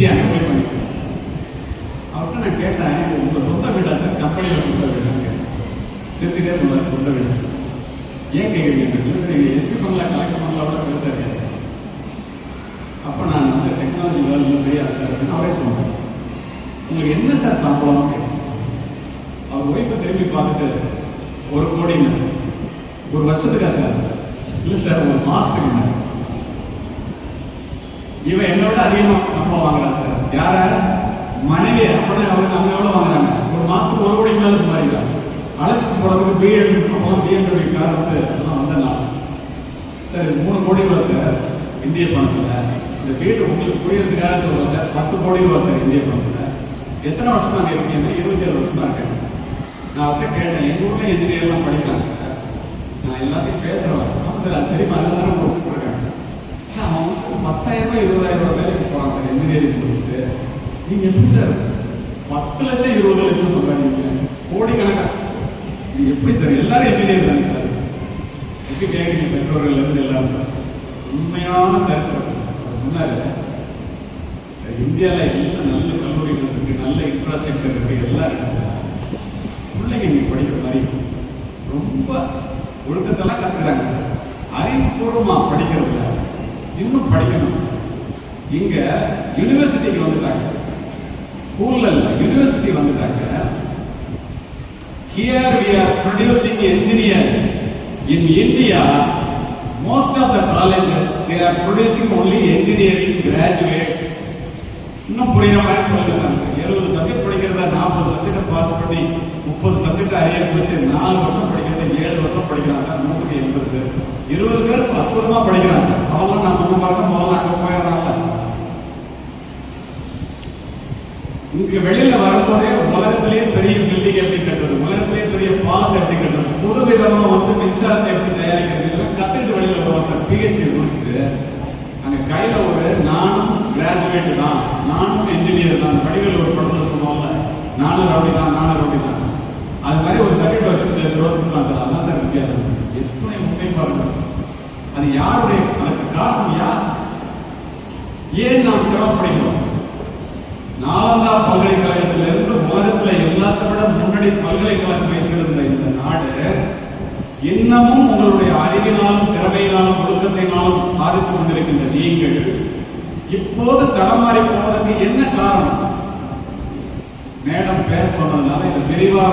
மீதி அங்கே போய் பண்ணிக்கிறேன். அவர்கிட்ட நான் கேட்டேன், இது உங்கள் சொந்த வீடா சார், கம்பெனியில் சொந்த வீடான்னு கேட்டேன். சிரிச்சுட்டே சொன்னார், சொந்த வீடு சார். ஏன் கேட்குறீங்க? இல்லை சார், எங்கள் எஸ்பி பங்களா கலெக்டர் பங்களாவோட பெருசாக இருக்கேன் சார். அப்போ நான் வந்து டெக்னாலஜி வேர்ல்டில் பெரிய சார் அப்படின்னு அவரே சொன்னேன். உங்களுக்கு என்ன சார் சம்பளம் கேட்டேன். அவர் ஒய்ஃபை திரும்பி பார்த்துட்டு 1 கோடின்னு. ஒரு வருஷத்துக்கா சார்? இல்லை சார், ஒரு மாதத்துக்கு. இவன் என்னை விட அதிகமாக சம்பளம் வாங்குறான் சார். யார? மனைவி. அப்படின்னா அவங்க எவ்வளோ வாங்குறாங்க? ஒரு மாதத்துக்கு 1 கோடிக்கு மேலே சம்பாதிக்கிறாங்க. அழைச்சிட்டு போகிறதுக்கு பிஎம்டபிள்யூ கார் வந்து அதெல்லாம் வந்தேன்னா சார், இது 3 கோடி ரூபா சார் இந்திய பணத்தில். இந்த வீடு உங்களுக்கு புரியறதுக்காக சொல்கிறேன் சார், 10 கோடி ரூபா சார் இந்திய பணத்தில். எத்தனை வருஷமா அங்கே இருக்கீங்கன்னா 27 வருஷமா இருக்கேன். நான் அவர்கிட்ட கேட்டேன், எங்கள் ஊரில் இன்ஜினியர்லாம் படிக்கலாம் சார், நான் எல்லாத்தையும் பேசுகிறேன். ஆமாம் சார், அது தெரியுமா, அதில் தானே கூப்பிட்டுருக்காங்க. அவன் வந்து 10,000 20,000 ரூபா வேலைக்கு போகிறான் சார் இன்ஜினியரிங் முடிச்சுட்டு. நீங்கள் எப்படி சார் 10 லட்சம் 20 லட்சம் சம்பாதிக்கிறீங்க? கோடிக்கணக்காக. இது எப்படி சார்? எல்லாரும் இன்ஜினியர் தானே சார். எப்படி கேட்குறீங்க? பெற்றோர்கள்லேருந்து எல்லாரும். உண்மையான சரித்திரம் சொன்னார். இந்தியாவில் எல்லாம் நல்ல கல்லூரிகள் இருக்குது, நல்ல இன்ஃப்ராஸ்ட்ரக்சர் இருக்குது, எல்லாம் இருக்குது சார். பிள்ளைங்க இங்கே படிக்கிற மாதிரி ரொம்ப ஒழுக்கத்தெல்லாம் கற்றுக்கிறாங்க சார். அறிவுபூர்வமாக படிக்கிறதுல இன்னும் படிக்கணும் சார். இங்கே யூனிவர்சிட்டிக்கு வந்துட்டாங்க, ஸ்கூல்ல இல்லை, யூனிவர்சிட்டி வந்துட்டாங்க. Here we are producing engineers. In India, most of the colleges, they are producing only engineering graduates. இன்னும் புரியுற மாதிரி சொல்லுங்க சார். 70 சப்ஜெக்ட் படிக்கிறத 40 சப்ஜெக்ட் பாஸ் பண்ணி 30 சப்ஜெக்ட் அரியர்ஸ் வச்சு 4 வருஷம் படிக்கிறத 7 வருஷம் படிக்கிறான் சார். 180 பேர், 20 பேர் அற்புதமா படிக்கிறான் சார். அவெல்லாம் நான் சொன்ன பாருங்க, முதல்ல அங்கே போயிடறான்ல. இங்க வெளியில வரும்போதே உலகத்திலேயே பெரிய பில்டிங் எப்படி கட்டுறது, உலகத்திலேயே பெரிய பாலத்தை எப்படி கட்டுறது, புது விதமா வந்து மின்சாரத்தை எப்படி தயாரிக்கிறது, இதெல்லாம் கத்துட்டு வெளியில வருவான் சார். பிஹெச்டி முடிச்சுட்டு அங்க கையில ஒரு நானும் கிராஜுவேட் தான், நானும் என்ஜினியர் தான், வடிவேல் ஒரு படத்துல சொல்லுவாங்கல்ல, நானும் ரவுடி தான், நானும் ரவுடி தான், அது மாதிரி ஒரு சர்டிஃபிகேட் வச்சுட்டு ரோசிக்கலாம் சார். அதான் சார் வித்தியாசம். எப்படி உண்மை பாருங்க. அது யாருடைய, அதுக்கு காரணம் யார்? ஏன் நாம் சிரமப்படுகிறோம்? நாலந்தா பல்கலைக்கழகத்திலிருந்து உலகத்தில் எல்லாத்தை விட முன்னாடி பல்கலைக்கழகம் வைத்திருந்த இந்த நாடு இன்னமும் உங்களுடைய அறிவினாலும் திறமையினாலும் ஒழுக்கத்தினாலும் சாதித்துக் கொண்டிருக்கின்ற நீங்கள் இப்போது தடமாறி போவதற்கு என்ன காரணம்? மேடம் பேர் சொன்னதுனால இது விரிவாக